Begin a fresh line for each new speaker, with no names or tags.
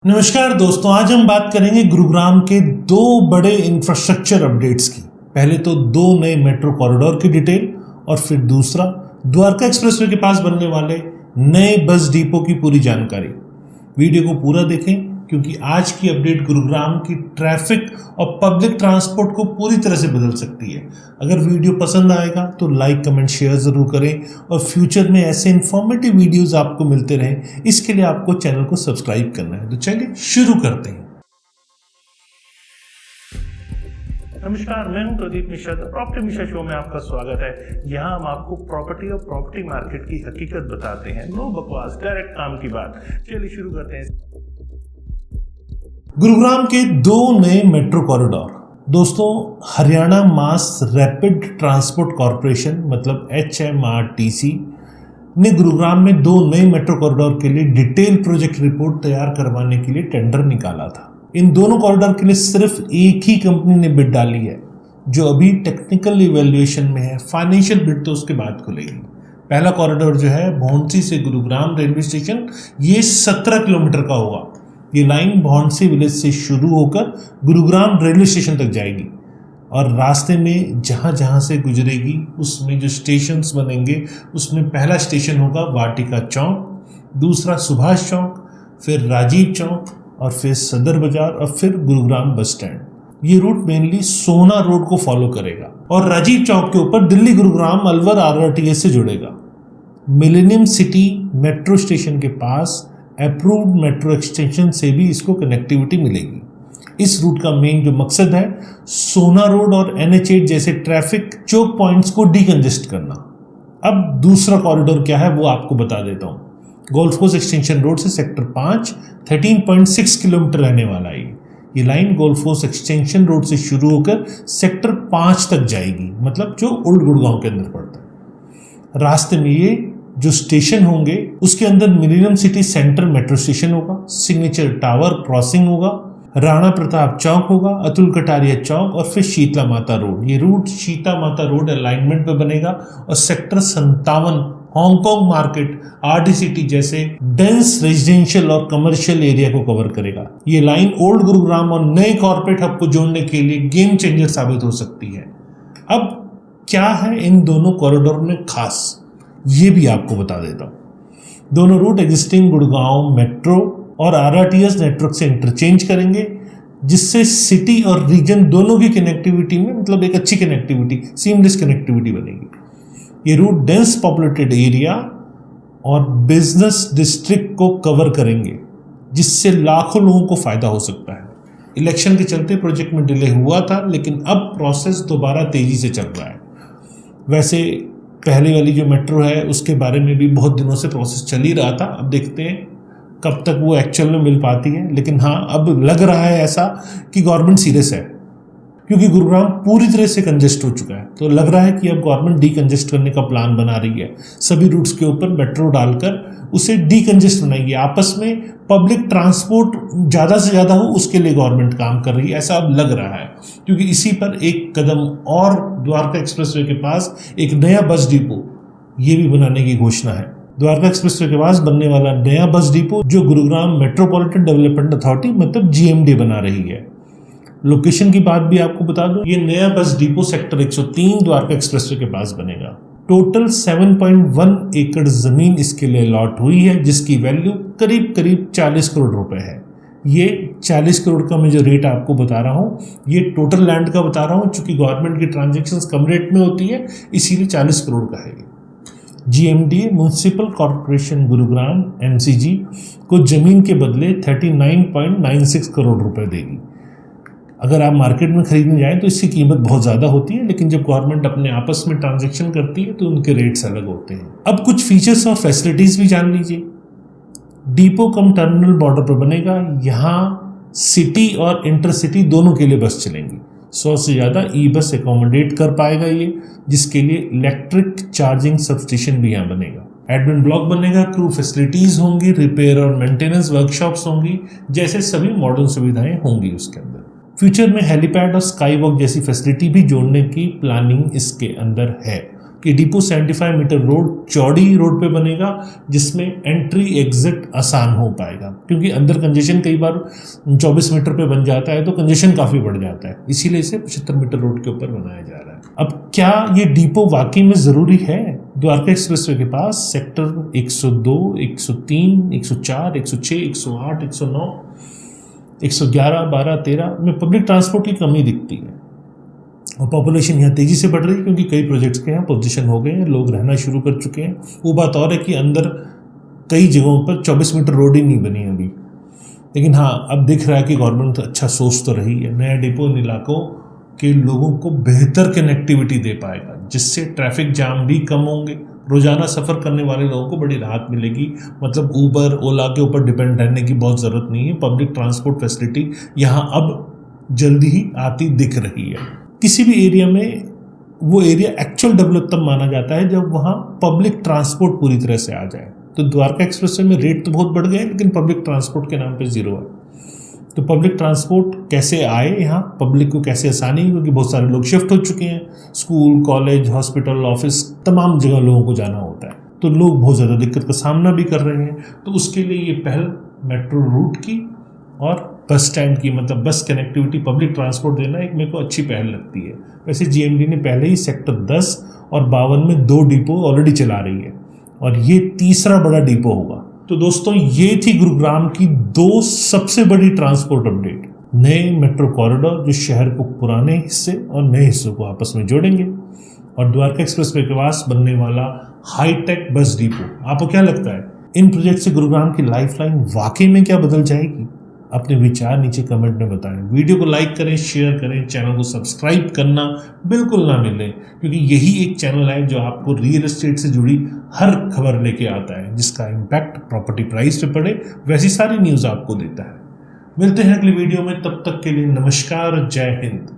नमस्कार दोस्तों, आज हम बात करेंगे गुरुग्राम के दो बड़े इंफ्रास्ट्रक्चर अपडेट्स की। पहले तो दो नए मेट्रो कॉरिडोर की डिटेल और फिर दूसरा द्वारका एक्सप्रेसवे के पास बनने वाले नए बस डिपो की पूरी जानकारी। वीडियो को पूरा देखें क्योंकि आज की अपडेट गुरुग्राम की ट्रैफिक और पब्लिक ट्रांसपोर्ट को पूरी तरह से बदल सकती है। अगर वीडियो पसंद आएगा तो लाइक कमेंट शेयर जरूर करें और फ्यूचर में ऐसे इन्फॉर्मेटिव वीडियोस आपको मिलते रहें, इसके लिए आपको चैनल को सब्सक्राइब करना है। तो चलिए शुरू करते हैं। नमस्कार, मैं हूं प्रदीप मिश्रा। प्रॉपर्टी मिश्रा शो में आपका स्वागत है। यहां हम आपको प्रॉपर्टी और प्रॉपर्टी मार्केट की हकीकत बताते हैं। नो बकवास, डायरेक्ट काम की बात। चलिए शुरू करते हैं। गुरुग्राम के दो नए मेट्रो कॉरिडोर। दोस्तों, Haryana mass rapid transport corporation मतलब HMRTC ने गुरुग्राम में दो नए मेट्रो कॉरिडोर के लिए डिटेल प्रोजेक्ट रिपोर्ट तैयार करवाने के लिए टेंडर निकाला था। इन दोनों कॉरिडोर के लिए सिर्फ एक ही कंपनी ने बिड डाली है, जो अभी टेक्निकल इवैल्यूएशन में है। फाइनेंशियल बिड तो उसके बाद खुलेगी। पहला कॉरिडोर जो है भौंसी से गुरुग्राम रेलवे स्टेशन, ये 17 किलोमीटर का होगा। ये लाइन भौंसी विलेज से शुरू होकर गुरुग्राम रेलवे स्टेशन तक जाएगी और रास्ते में जहाँ जहाँ से गुजरेगी उसमें जो स्टेशंस बनेंगे उसमें पहला स्टेशन होगा वाटिका चौक, दूसरा सुभाष चौक, फिर राजीव चौक और फिर सदर बाजार और फिर गुरुग्राम बस स्टैंड। ये रूट मेनली सोना रोड को फॉलो करेगा और राजीव चौक के ऊपर दिल्ली गुरुग्राम अलवर RRTS से जुड़ेगा। मिलेनियम सिटी मेट्रो स्टेशन के पास अप्रूव्ड मेट्रो एक्सटेंशन से भी इसको कनेक्टिविटी मिलेगी। इस रूट का मेन जो मकसद है सोना रोड और NH8 जैसे ट्रैफिक चोक पॉइंट्स को डीकंजेस्ट करना। अब दूसरा कॉरिडोर क्या है वो आपको बता देता हूँ। गोल्फ कोर्स एक्सटेंशन रोड से सेक्टर 5 13.6 किलोमीटर रहने वाला है। ये line golf course extension road से शुरू होकर सेक्टर 5 तक जाएगी, मतलब जो ओल्ड गुड़गांव के अंदर पड़ता है। रास्ते में ये जो स्टेशन होंगे उसके अंदर millennium city centre metro station होगा, सिग्नेचर टावर क्रॉसिंग होगा, राणा प्रताप चौक होगा, अतुल कटारिया चौक और फिर शीतला माता रोड। ये रूट शीतला माता रोड अलाइनमेंट पे बनेगा और सेक्टर 57 हांगकांग मार्केट RD जैसे डेंस रेजिडेंशियल और कमर्शियल एरिया को कवर करेगा। ये लाइन ओल्ड गुरुग्राम और नए कॉर्पोरेट हब को जोड़ने के लिए गेम चेंजर साबित हो सकती है। अब क्या है इन दोनों कॉरिडोर में खास, ये भी आपको बता देता हूं। दोनों रूट एग्जिस्टिंग गुड़गांव मेट्रो और RRTS नेटवर्क से इंटरचेंज करेंगे, जिससे सिटी और रीजन दोनों की कनेक्टिविटी में मतलब एक अच्छी कनेक्टिविटी, सीमलेस कनेक्टिविटी बनेगी। ये रूट डेंस पॉपुलेटेड एरिया और बिजनेस डिस्ट्रिक्ट को कवर करेंगे, जिससे लाखों लोगों को फायदा हो सकता है। इलेक्शन के चलते प्रोजेक्ट में डिले हुआ था, लेकिन अब प्रोसेस दोबारा तेजी से चल रहा है। वैसे पहले वाली जो मेट्रो है उसके बारे में भी बहुत दिनों से प्रोसेस चल ही रहा था। अब देखते हैं कब तक वो एक्चुअल में मिल पाती है, लेकिन हाँ, अब लग रहा है ऐसा कि गवर्नमेंट सीरियस है, क्योंकि गुरुग्राम पूरी तरह से कंजेस्ट हो चुका है। तो लग रहा है कि अब गवर्नमेंट डीकंजेस्ट करने का प्लान बना रही है। सभी रूट्स के ऊपर मेट्रो डालकर उसे डीकंजेस्ट बनाएगी। आपस में पब्लिक ट्रांसपोर्ट ज़्यादा से ज़्यादा हो उसके लिए गवर्नमेंट काम कर रही है, ऐसा अब लग रहा है। क्योंकि इसी पर एक कदम और द्वारका एक्सप्रेसवे के पास एक नया बस डिपो ये भी बनाने की घोषणा है। द्वारका एक्सप्रेसवे के पास बनने वाला नया बस डिपो जो गुरुग्राम मेट्रोपॉलिटन डेवलपमेंट अथॉरिटी मतलब GMD बना रही है। लोकेशन की बात भी आपको बता दूं, ये नया bus depot sector 103 Dwarka expressway के पास बनेगा। टोटल 7.1 एकड़ जमीन इसके लिए अलॉट हुई है, जिसकी वैल्यू करीब करीब 40 करोड़ रुपए है। ये 40 करोड़ का मैं जो रेट आपको बता रहा हूँ ये टोटल लैंड का बता रहा हूँ, चूंकि गवर्नमेंट की ट्रांजेक्शन्स कम रेट में होती है इसीलिए 40 करोड़ का है। GMD municipal corporation Gurugram MCG को जमीन के बदले 39.96 करोड़ रुपए देगी। अगर आप मार्केट में खरीदने जाएं तो इसकी कीमत बहुत ज़्यादा होती है, लेकिन जब गवर्नमेंट अपने आपस में ट्रांजैक्शन करती है तो उनके रेट्स अलग होते हैं। अब कुछ फीचर्स और फैसिलिटीज़ भी जान लीजिए। डिपो कम टर्मिनल बॉर्डर पर बनेगा। यहाँ सिटी और इंटरसिटी दोनों के लिए बस चलेंगी। 100 से ज़्यादा बस एकोमोडेट कर पाएगा ये, जिसके लिए इलेक्ट्रिक चार्जिंग सबस्टेशन भी यहाँ बनेगा। एडमिन ब्लॉक बनेगा, क्रू फैसिलिटीज़ होंगी, रिपेयर और मेंटेनेंस वर्कशॉप्स होंगी, जैसे सभी मॉडर्न सुविधाएं होंगी उसके अंदर। फ्यूचर में हेलीपैड और स्काई वॉक जैसी फैसिलिटी भी जोड़ने की प्लानिंग इसके अंदर है। कि डिपो 75 मीटर रोड चौड़ी रोड पे बनेगा, जिसमें एंट्री एग्जिट आसान हो पाएगा, क्योंकि अंदर कंजेशन कई बार 24 मीटर पे बन जाता है तो कंजेशन काफ़ी बढ़ जाता है, इसीलिए इसे 75 मीटर रोड के ऊपर बनाया जा रहा है। अब क्या ये डिपो वाकई में ज़रूरी है? द्वारका एक्सप्रेसवे के पास सेक्टर 102, 103, 104, 106, 108, 109, 111, 12, 13 में पब्लिक ट्रांसपोर्ट की कमी दिखती है, और पॉपुलेशन यहाँ तेज़ी से बढ़ रही है क्योंकि कई प्रोजेक्ट्स के यहाँ पोजीशन हो गए हैं, लोग रहना शुरू कर चुके हैं। वो बात और है कि अंदर कई जगहों पर 24 मीटर रोड ही नहीं बनी अभी, लेकिन हाँ अब दिख रहा है कि गवर्नमेंट अच्छा सोच तो रही है। नया डिपो इन इलाकों के लोगों को बेहतर कनेक्टिविटी दे पाएगा, जिससे ट्रैफिक जाम भी कम होंगे, रोज़ाना सफ़र करने वाले लोगों को बड़ी राहत मिलेगी। मतलब ऊबर ओला के ऊपर डिपेंड रहने की बहुत ज़रूरत नहीं है। पब्लिक ट्रांसपोर्ट फैसिलिटी यहाँ अब जल्दी ही आती दिख रही है। किसी भी एरिया में वो एरिया एक्चुअल डेवलप तब माना जाता है जब वहाँ पब्लिक ट्रांसपोर्ट पूरी तरह से आ जाए। तो द्वारका एक्सप्रेसवे में रेट तो बहुत बढ़ गए, लेकिन पब्लिक ट्रांसपोर्ट के नाम पे ज़ीरो है। तो पब्लिक ट्रांसपोर्ट कैसे आए यहाँ, पब्लिक को कैसे आसानी, क्योंकि बहुत सारे लोग शिफ्ट हो चुके हैं, स्कूल कॉलेज हॉस्पिटल ऑफिस तमाम जगह लोगों को जाना होता है, तो लोग बहुत ज़्यादा दिक्कत का सामना भी कर रहे हैं। तो उसके लिए ये पहल मेट्रो रूट की और बस स्टैंड की, मतलब बस कनेक्टिविटी पब्लिक ट्रांसपोर्ट देना एक मेरे को अच्छी पहल लगती है। वैसे जीएमडी ने पहले ही सेक्टर 10 और 52 में 2 डिपो ऑलरेडी चला रही है, और ये तीसरा बड़ा डिपो होगा। तो दोस्तों ये थी गुरुग्राम की 2 सबसे बड़ी ट्रांसपोर्ट अपडेट। नए मेट्रो कॉरिडोर जो शहर को पुराने हिस्से और नए हिस्सों को आपस में जोड़ेंगे, और द्वारका एक्सप्रेसवे के पास बनने वाला हाईटेक बस डिपो। आपको क्या लगता है, इन प्रोजेक्ट से गुरुग्राम की लाइफलाइन वाकई में क्या बदल जाएगी? अपने विचार नीचे कमेंट में बताएं। वीडियो को लाइक करें, शेयर करें, चैनल को सब्सक्राइब करना बिल्कुल ना मिले, क्योंकि यही एक चैनल है जो आपको रियल एस्टेट से जुड़ी हर खबर लेके आता है, जिसका इम्पैक्ट प्रॉपर्टी प्राइस पे पड़े वैसी सारी न्यूज़ आपको देता है। मिलते हैं अगली वीडियो में, तब तक के लिए नमस्कार, जय हिंद।